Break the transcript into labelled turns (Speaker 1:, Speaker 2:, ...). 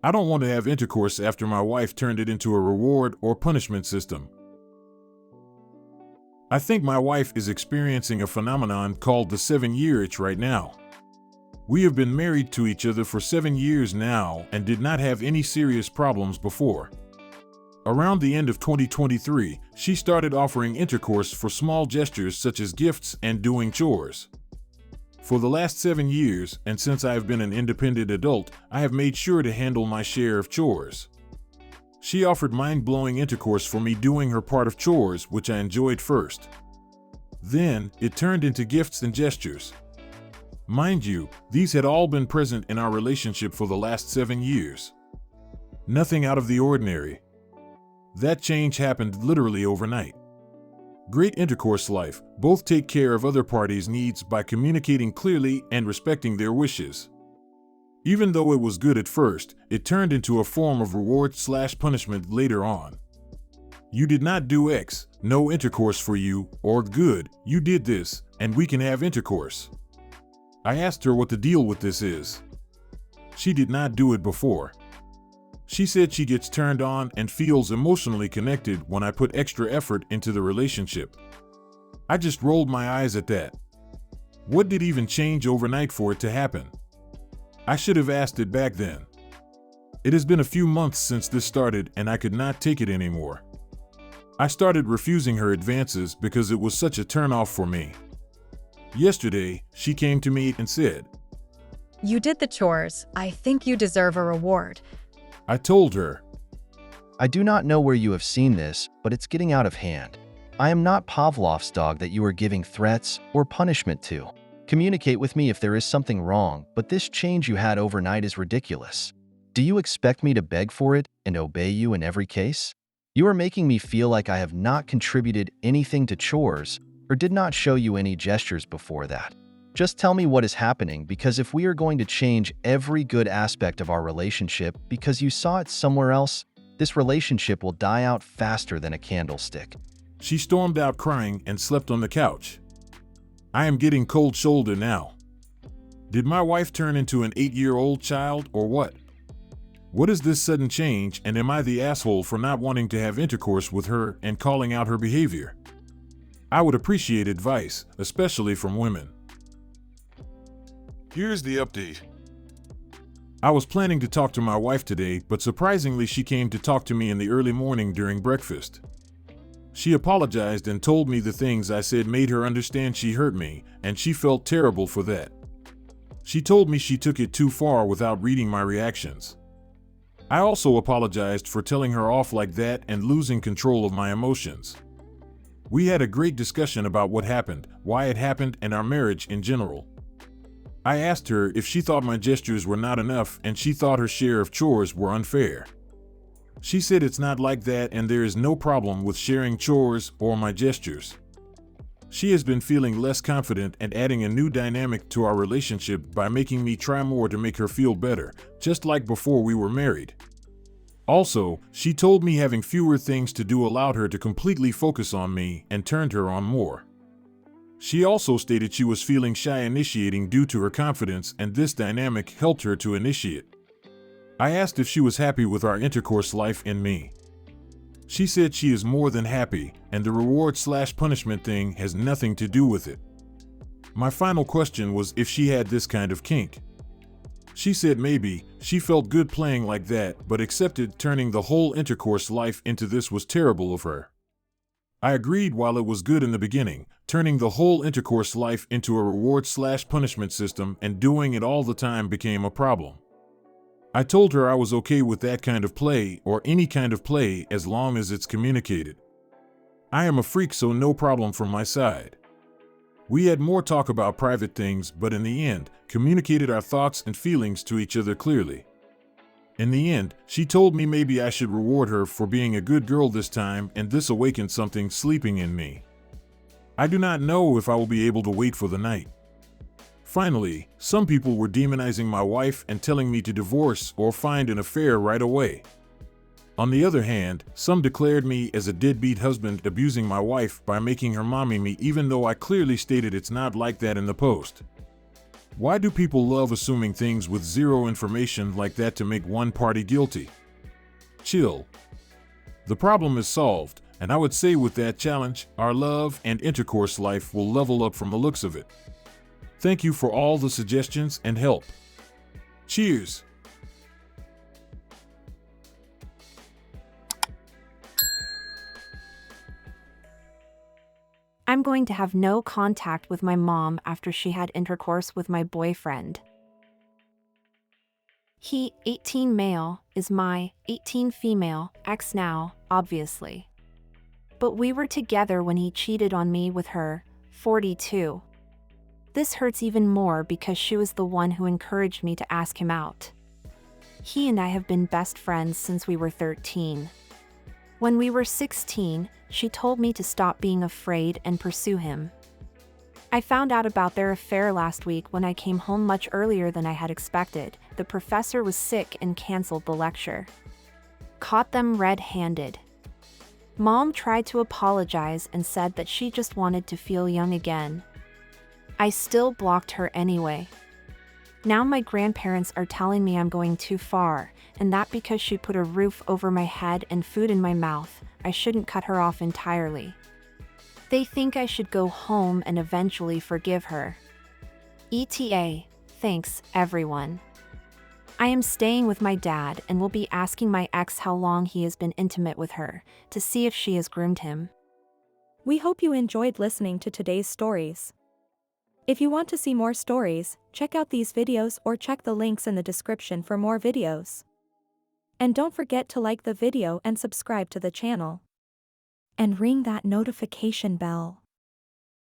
Speaker 1: I don't want to have intercourse after my wife turned it into a reward or punishment system. I think my wife is experiencing a phenomenon called the 7-year itch right now. We have been married to each other for 7 years now and did not have any serious problems before. Around the end of 2023, she started offering intercourse for small gestures such as gifts and doing chores. For the last 7 years, and since I have been an independent adult, I have made sure to handle my share of chores. She offered mind-blowing intercourse for me doing her part of chores, which I enjoyed first. Then, it turned into gifts and gestures. Mind you, these had all been present in our relationship for the last 7 years. Nothing out of the ordinary. That change happened literally overnight. Great intercourse life, both take care of other parties' needs by communicating clearly and respecting their wishes. Even though it was good at first, it turned into a form of reward/punishment later on. You did not do X, no intercourse for you, or good, you did this, and we can have intercourse. I asked her what the deal with this is. She did not do it before. She said she gets turned on and feels emotionally connected when I put extra effort into the relationship. I just rolled my eyes at that. What did even change overnight for it to happen? I should have asked it back then. It has been a few months since this started and I could not take it anymore. I started refusing her advances because it was such a turnoff for me. Yesterday, she came to me and said,
Speaker 2: "You did the chores. I think you deserve a reward."
Speaker 1: I told her,
Speaker 3: I do not know where you have seen this, but it's getting out of hand. I am not Pavlov's dog that you are giving threats or punishment to. Communicate with me if there is something wrong, but this change you had overnight is ridiculous. Do you expect me to beg for it and obey you in every case? You are making me feel like I have not contributed anything to chores or did not show you any gestures before that. Just tell me what is happening, because if we are going to change every good aspect of our relationship because you saw it somewhere else, this relationship will die out faster than a candlestick.
Speaker 1: She stormed out crying and slept on the couch. I am getting cold shoulder now. Did my wife turn into an 8-year-old child or what? What is this sudden change, and am I the asshole for not wanting to have intercourse with her and calling out her behavior? I would appreciate advice, especially from women. Here's the update. I was planning to talk to my wife today, but surprisingly she came to talk to me in the early morning during breakfast. She apologized and told me the things I said made her understand she hurt me, and she felt terrible for that. She told me she took it too far without reading my reactions. I also apologized for telling her off like that and losing control of my emotions. We had a great discussion about what happened, why it happened, and our marriage in general. I asked her if she thought my gestures were not enough and she thought her share of chores were unfair. She said it's not like that and there is no problem with sharing chores or my gestures. She has been feeling less confident and adding a new dynamic to our relationship by making me try more to make her feel better, just like before we were married. Also, she told me having fewer things to do allowed her to completely focus on me and turned her on more. She also stated she was feeling shy initiating due to her confidence, and this dynamic helped her to initiate. I asked if she was happy with our intercourse life and me. She said she is more than happy, and the reward/punishment thing has nothing to do with it. My final question was if she had this kind of kink. She said maybe, she felt good playing like that, but accepted turning the whole intercourse life into this was terrible of her. I agreed while it was good in the beginning, turning the whole intercourse life into a reward/punishment system and doing it all the time became a problem. I told her I was okay with that kind of play or any kind of play as long as it's communicated. I am a freak, so no problem from my side. We had more talk about private things, but in the end, communicated our thoughts and feelings to each other clearly. In the end, she told me maybe I should reward her for being a good girl this time, and this awakened something sleeping in me. I do not know if I will be able to wait for the night. Finally, some people were demonizing my wife and telling me to divorce or find an affair right away. On the other hand, some declared me as a deadbeat husband abusing my wife by making her mommy me, even though I clearly stated it's not like that in the post. Why do people love assuming things with zero information like that to make one party guilty? Chill. The problem is solved, and I would say with that challenge, our love and intercourse life will level up from the looks of it. Thank you for all the suggestions and help. Cheers!
Speaker 4: I'm going to have no contact with my mom after she had intercourse with my boyfriend. He, 18 male, is my 18 female ex now, obviously. But we were together when he cheated on me with her, 42. This hurts even more because she was the one who encouraged me to ask him out. He and I have been best friends since we were 13. When we were 16, she told me to stop being afraid and pursue him. I found out about their affair last week when I came home much earlier than I had expected. The professor was sick and canceled the lecture. Caught them red-handed. Mom tried to apologize and said that she just wanted to feel young again. I still blocked her anyway. Now my grandparents are telling me I'm going too far, and that because she put a roof over my head and food in my mouth, I shouldn't cut her off entirely. They think I should go home and eventually forgive her. ETA, thanks, everyone. I am staying with my dad and will be asking my ex how long he has been intimate with her, to see if she has groomed him.
Speaker 5: We hope you enjoyed listening to today's stories. If you want to see more stories, check out these videos or check the links in the description for more videos. And don't forget to like the video and subscribe to the channel. And ring that notification bell.